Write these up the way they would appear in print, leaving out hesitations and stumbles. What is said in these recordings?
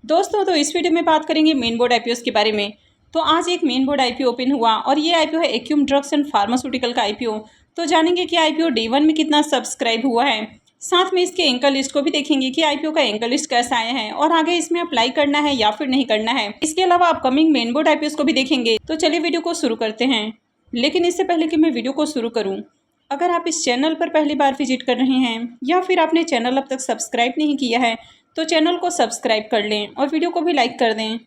दोस्तों, तो इस वीडियो में बात करेंगे मेन बोर्ड आईपीओ के बारे में। तो आज एक मेन बोर्ड आईपीओ ओपन हुआ और ये आईपीओ है एक्यूम ड्रग्स एंड फार्मास्यूटिकल का आईपीओ। तो जानेंगे कि आईपीओ डे 1 में कितना सब्सक्राइब हुआ है। साथ में इसके एंकर लिस्ट को भी देखेंगे कि आईपीओ का एंकर लिस्ट कैसा आया है और आगे इसमें अप्लाई करना है या फिर नहीं करना है। इसके अलावा अपकमिंग मेन बोर्ड आईपीओ को भी देखेंगे। तो चलिए वीडियो को शुरू करते हैं। लेकिन इससे पहले कि मैं वीडियो को शुरू करूँ, अगर आप इस चैनल पर पहली बार विजिट कर रहे हैं या फिर आपने चैनल अब तक सब्सक्राइब नहीं किया है तो चैनल को सब्सक्राइब कर लें और वीडियो को भी लाइक कर दें।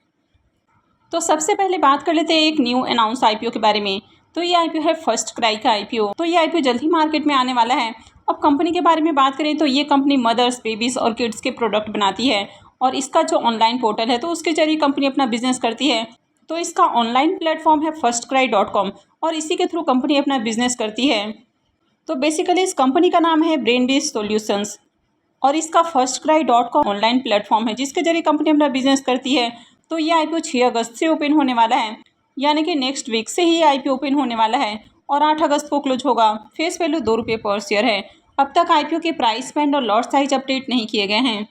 तो सबसे पहले बात कर लेते हैं एक न्यू अनाउंस आईपीओ के बारे में। तो ये आईपीओ है फर्स्ट क्राई का आईपीओ। तो ये आईपीओ जल्द ही मार्केट में आने वाला है। अब कंपनी के बारे में बात करें तो ये कंपनी मदर्स, बेबीज़ और किड्स के प्रोडक्ट बनाती है और इसका जो ऑनलाइन पोर्टल है तो उसके जरिए कंपनी अपना बिजनेस करती है। तो इसका ऑनलाइन प्लेटफॉर्म है firstcry.com और इसी के थ्रू कंपनी अपना बिजनेस करती है। तो बेसिकली इस कंपनी का नाम है ब्रेनबेस सॉल्यूशंस और इसका firstcry.com ऑनलाइन प्लेटफॉर्म है जिसके जरिए कंपनी अपना बिजनेस करती है। तो ये आईपीओ 6 अगस्त से ओपन होने वाला है, यानी कि नेक्स्ट वीक से ही आईपीओ ओपन होने वाला है और 8 अगस्त को क्लोज होगा। फेस वैल्यू ₹2 पर शेयर है। अब तक आईपीओ के प्राइस बैंड और लॉट साइज अपडेट नहीं किए गए हैं।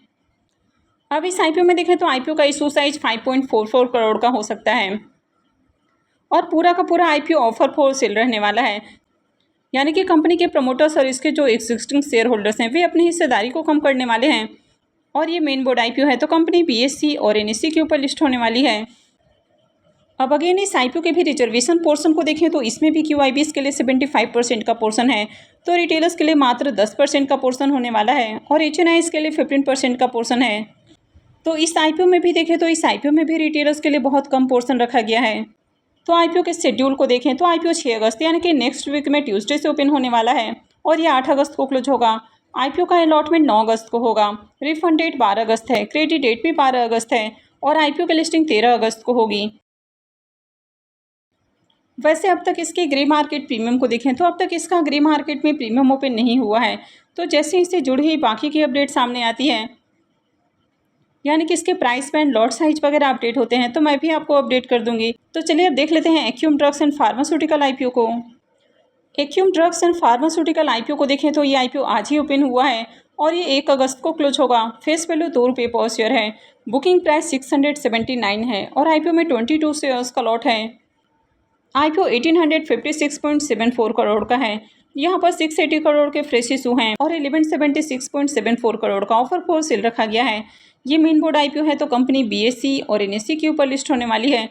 अब इस आईपीओ में देखें तो आईपीओ का इशू साइज 5.44 करोड़ का हो सकता है और पूरा का पूरा आईपीओ ऑफर फॉर सेल रहने वाला है, यानी कि कंपनी के प्रमोटर्स और इसके जो एग्जिस्टिंग शेयर होल्डर्स हैं वे अपनी हिस्सेदारी को कम करने वाले हैं। और ये मेन बोर्ड आईपीओ है तो कंपनी बीएससी और एनएससी के ऊपर लिस्ट होने वाली है। अब अगेन इस आईपीओ के भी रिजर्वेशन पोर्शन को देखें तो इसमें भी क्यूआईबीज के लिए 75% का पोर्शन है, तो रिटेलर्स के लिए मात्र 10% का पोर्शन होने वाला है और एचएनआईज के लिए 15% का पोर्शन है। तो इस आईपीओ में भी देखें तो इस आईपीओ में भी रिटेलर्स के लिए बहुत कम पोर्शन रखा गया है। तो आईपीओ के शेड्यूल को देखें तो आईपीओ 6 अगस्त यानी कि नेक्स्ट वीक में ट्यूसडे से ओपन होने वाला है और ये 8 अगस्त को क्लोज होगा। आईपीओ का अलॉटमेंट 9 अगस्त को होगा। रिफंड डेट 12 अगस्त है, क्रेडिट डेट भी 12 अगस्त है और आईपीओ की लिस्टिंग 13 अगस्त को होगी। वैसे अब तक इसके ग्रे मार्केट प्रीमियम को देखें तो अब तक इसका ग्रे मार्केट में प्रीमियम ओपन नहीं हुआ है। तो जैसे इससे जुड़ी हुई बाकी की अपडेट सामने आती है, यानी कि इसके प्राइस बैंड, लॉट साइज वगैरह अपडेट होते हैं तो मैं भी आपको अपडेट कर दूंगी। तो चलिए अब देख लेते हैं एक्यूम ड्रग्स एंड फार्मास्यूटिकल आईपीओ को। एक्यूम ड्रग्स एंड फार्मास्यूटिकल आईपीओ को देखें तो ये आईपीओ आज ही ओपन हुआ है और ये 1 अगस्त को क्लोज होगा। फेस वैल्यू ₹2 पर शेयर है। बुकिंग प्राइस 679 है और आईपीओ में 22 शेयर्स का लॉट है। आईपीओ 1856.74 करोड़ का है। यहाँ पर 680 करोड़ के फ्रेश इशू हैं और 1176.74 करोड़ का ऑफर फॉर सेल रखा गया है। ये मेन बोर्ड आईपीओ है तो कंपनी बीएससी और एनएससी के ऊपर लिस्ट होने वाली है।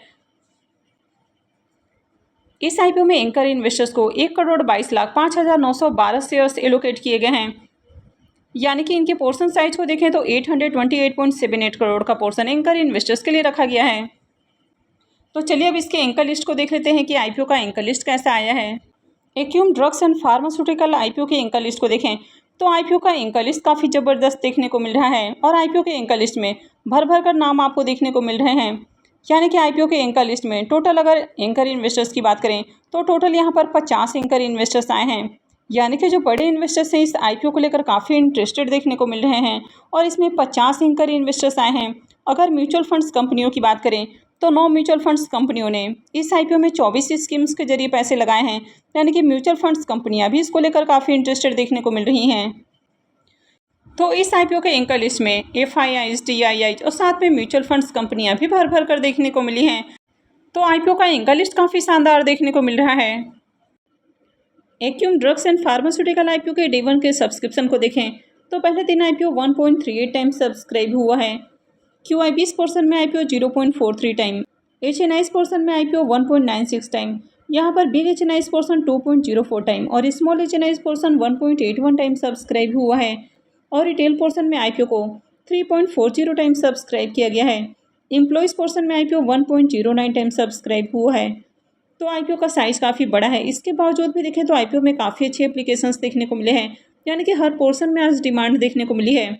इस आईपीओ में एंकर इन्वेस्टर्स को 1,22,05,912 शेयर्स एलोकेट किए गए हैं, यानी कि इनके पोर्शन साइज को देखें तो 828.78 करोड़ का पोर्शन एंकर इन्वेस्टर्स के लिए रखा गया है। तो चलिए अब इसके एंकर लिस्ट को देख लेते हैं कि आईपीओ का एंकर लिस्ट कैसा आया है। एक्यूम ड्रग्स एंड फार्मास्यूटिकल आईपीओ के एंकर लिस्ट को देखें तो आईपीओ का एंकर लिस्ट काफ़ी ज़बरदस्त देखने को मिल रहा है और आईपीओ के एंकर लिस्ट में भर भर कर नाम आपको देखने को मिल रहे हैं। यानी कि आईपीओ के एंकर लिस्ट में टोटल अगर एंकर इन्वेस्टर्स की बात करें तो टोटल यहाँ पर 50 एंकर इन्वेस्टर्स आए हैं, यानी कि जो बड़े इन्वेस्टर्स हैं इस आईपीओ को लेकर काफ़ी इंटरेस्टेड देखने को मिल रहे हैं और इसमें 50 एंकर इन्वेस्टर्स आए हैं। अगर म्यूचुअल फंड्स कंपनियों की बात करें तो 9 म्यूचुअल फंड्स कंपनियों ने इस आईपीओ में 24 स्कीम्स के जरिए पैसे लगाए हैं, यानी कि म्यूचुअल फंड्स कंपनियां भी इसको लेकर काफ़ी इंटरेस्टेड देखने को मिल रही हैं। तो इस आईपीओ के एंकर लिस्ट में एफआईआईज, टीआईआईज और साथ में म्यूचुअल फंड्स कंपनियां भी भर भर कर देखने को मिली हैं। तो आईपीओ का एंकर लिस्ट काफ़ी शानदार देखने को मिल रहा है। एक्यूम ड्रग्स एंड फार्मास्यूटिकल आईपीओ के डे 1 के सब्सक्रिप्शन को देखें तो पहले दिन आईपीओ 1.38 टाइम सब्सक्राइब हुआ है। क्यूआईबीज पोर्शन में आईपीओ 0.43 टाइम, एचएनआईज पोर्शन में आईपीओ 1.96 टाइम, यहाँ पर बिग एचएनआईज पोर्शन 2.04 टाइम और स्मॉल एचएनआईज पोर्शन 1.81 टाइम सब्सक्राइब हुआ है और रिटेल पोर्शन में आईपीओ को 3.40 टाइम सब्सक्राइब किया गया है। एम्प्लॉयज़ पोर्शन में आईपीओ 1.09 टाइम सब्सक्राइब हुआ है। तो आईपीओ का साइज़ काफ़ी बड़ा है, इसके बावजूद भी देखें तो आईपीओ में काफ़ी अच्छे एप्लीकेशंस देखने को मिले हैं, यानी कि हर पोर्शन में आज डिमांड देखने को मिली है।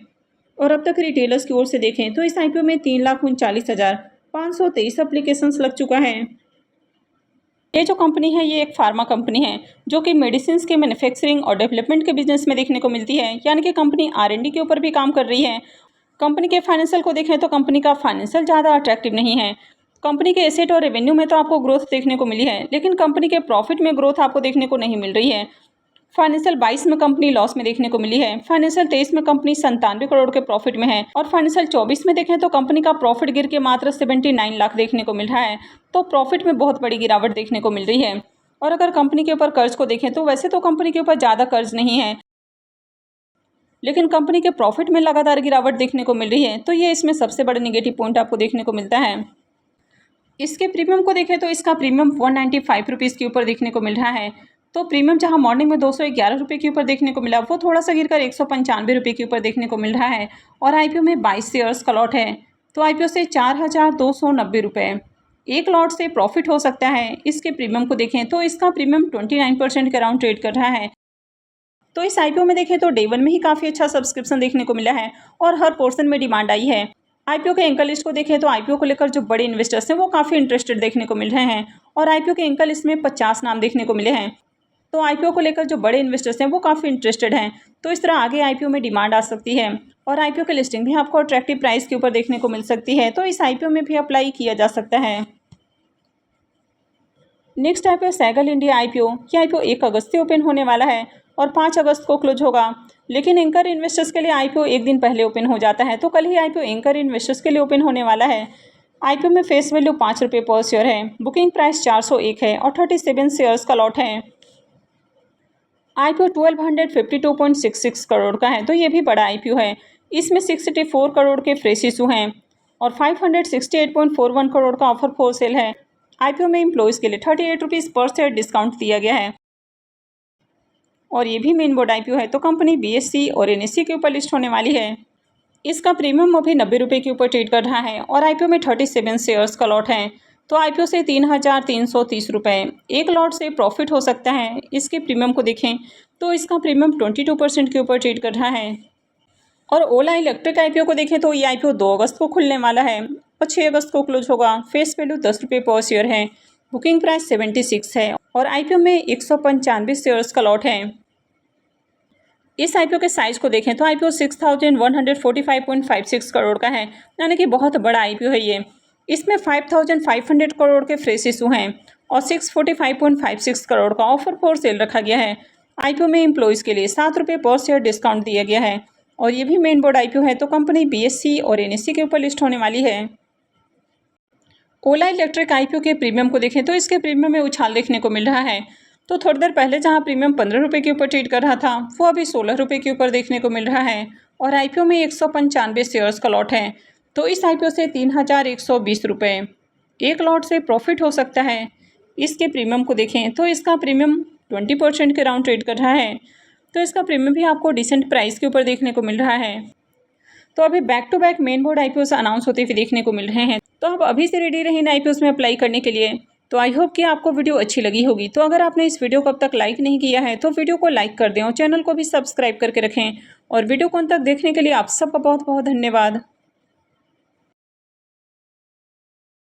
और अब तक रिटेलर्स की ओर से देखें तो इस आईपीओ में 3,39,523 एप्लीकेशंस लग चुका है। ये जो कंपनी है ये एक फार्मा कंपनी है जो कि मेडिसिन के मैन्युफैक्चरिंग और डेवलपमेंट के बिजनेस में देखने को मिलती है, यानी कि कंपनी आर&डी के ऊपर भी काम कर रही है। कंपनी के फाइनेंशियल को देखें तो कंपनी का फाइनेंशियल ज़्यादा अट्रैक्टिव नहीं है। कंपनी के एसेट और रेवेन्यू में तो आपको ग्रोथ देखने को मिली है, लेकिन कंपनी के प्रॉफिट में ग्रोथ आपको देखने को नहीं मिल रही है। फाइनेंशियल 22 में कंपनी लॉस में देखने को मिली है। फाइनेंशियल 23 में कंपनी 97 करोड़ के प्रॉफिट में है और फाइनेंशियल 24 में देखें तो कंपनी का प्रॉफिट गिर के मात्र 79 लाख देखने को मिल रहा है। तो प्रॉफिट में बहुत बड़ी गिरावट देखने को मिल रही है। और अगर कंपनी के ऊपर कर्ज को देखें तो वैसे तो कंपनी के ऊपर ज़्यादा कर्ज नहीं है, लेकिन कंपनी के प्रॉफिट में लगातार गिरावट देखने को मिल रही है। तो ये इसमें सबसे बड़ा निगेटिव पॉइंट आपको देखने को मिलता है। इसके प्रीमियम को देखें तो इसका प्रीमियम 195 रुपीज़ के ऊपर देखने को मिल रहा है। तो प्रीमियम जहां मॉर्निंग में 211 रुपये के ऊपर देखने को मिला, वो थोड़ा सा गिरकर 195 रुपये के ऊपर देखने को मिल रहा है। और आईपीओ में 22 शेयर्स का लॉट है। तो आईपीओ से 4,290 रुपये एक लॉट से प्रॉफिट हो सकता है। इसके प्रीमियम को देखें तो इसका प्रीमियम 29% के अराउंड ट्रेड कर रहा है। तो इस आईपीओ में देखें तो डे 1 में ही काफ़ी अच्छा सब्सक्रिप्शन देखने को मिला है और हर पोर्शन में डिमांड आई है। आईपीओ के एंकर लिस्ट को देखें तो आईपीओ को लेकर जो बड़े इन्वेस्टर्स हैं वो काफ़ी इंटरेस्टेड देखने को मिल रहे हैं और आईपीओ के एंकर लिस्ट में 50 नाम देखने को मिले हैं। तो आईपीओ को लेकर जो बड़े इन्वेस्टर्स हैं वो काफ़ी इंटरेस्टेड हैं। तो इस तरह आगे आईपीओ में डिमांड आ सकती है और आईपीओ की लिस्टिंग भी आपको अट्रैक्टिव प्राइस के ऊपर देखने को मिल सकती है। तो इस आईपीओ में भी अप्लाई किया जा सकता है। Next IPO Ceigall India IPO. यह आईपीओ 1 अगस्त से ओपन होने वाला है और 5 अगस्त को क्लोज होगा, लेकिन एंकर इन्वेस्टर्स के लिए आईपीओ एक दिन पहले ओपन हो जाता है। तो कल ही आईपीओ एंकर इन्वेस्टर्स के लिए ओपन होने वाला है। आईपीओ में फेस वैल्यू 5 रुपये पर शेयर है। बुकिंग प्राइस 401 है और 37 शेयर्स का लॉट है। आईपीओ 1252.66 करोड़ का है। तो ये भी बड़ा आईपीओ है। इसमें 64 करोड़ के फ्रेश इशू हैं और 568.41 करोड़ का ऑफर फॉर सेल है। आईपीओ में एम्प्लॉयज़ के लिए 38 रुपीज़ पर शेयर डिस्काउंट दिया गया है और ये भी मेन बोर्ड आईपीओ है। तो कंपनी बीएसई और एनएसई के ऊपर लिस्ट होने वाली है। इसका प्रीमियम अभी 90 रुपये के ऊपर ट्रेड कर रहा है और आईपीओ में 37 शेयर्स का लॉट है। तो आईपीओ से 3,330 रुपये एक लॉट से प्रॉफिट हो सकता है। इसके प्रीमियम को देखें तो इसका प्रीमियम 22% के ऊपर ट्रेड कर रहा है। और ओला इलेक्ट्रिक आईपीओ को देखें तो ये आईपीओ 2 अगस्त को खुलने वाला है और 6 अगस्त को क्लोज होगा। फेस वैल्यू 10 रुपये पर शेयर है। बुकिंग प्राइस 76 है और आईपीओ में 195 शेयर्स का लॉट है। इस आईपीओ के साइज को देखें तो आईपीओ 6,145.56 करोड़ का है, यानी कि बहुत बड़ा आईपीओ है ये। इसमें 5,500 करोड़ के फ्रेश इशू हैं और 645.56 करोड़ का ऑफर फॉर सेल रखा गया है। आईपीओ में एम्प्लॉयज़ के लिए 7 रुपये पर शेयर डिस्काउंट दिया गया है और ये भी मेन बोर्ड आईपीओ है। तो कंपनी बीएसई और एनएसई के ऊपर लिस्ट होने वाली है। ओला इलेक्ट्रिक आईपीओ के प्रीमियम को देखें तो इसके प्रीमियम में उछाल देखने को मिल रहा है। तो थोड़ी देर पहले जहां प्रीमियम 15 रुपये के ऊपर ट्रेड कर रहा था, वो अभी 16 रुपये के ऊपर देखने को मिल रहा है और आईपीओ में 195 शेयर्स का लॉट है। तो इस आईपीओ से 3,120 रुपये एक लॉट से प्रॉफिट हो सकता है। इसके प्रीमियम को देखें तो इसका प्रीमियम 20% के राउंड ट्रेड कर रहा है। तो इसका प्रीमियम भी आपको डिसेंट प्राइस के ऊपर देखने को मिल रहा है। तो अभी back to back main board IPO announce होते हुए देखने को मिल रहे हैं। तो आप अभी से रेडी रहें आईपीओ में अप्लाई करने के लिए। तो आई होप कि आपको वीडियो अच्छी लगी होगी। तो अगर आपने इस वीडियो को अब तक लाइक नहीं किया है तो वीडियो को लाइक कर दें और चैनल को भी सब्सक्राइब करके रखें। और वीडियो को अंत तक देखने के लिए आप सबका बहुत बहुत धन्यवाद।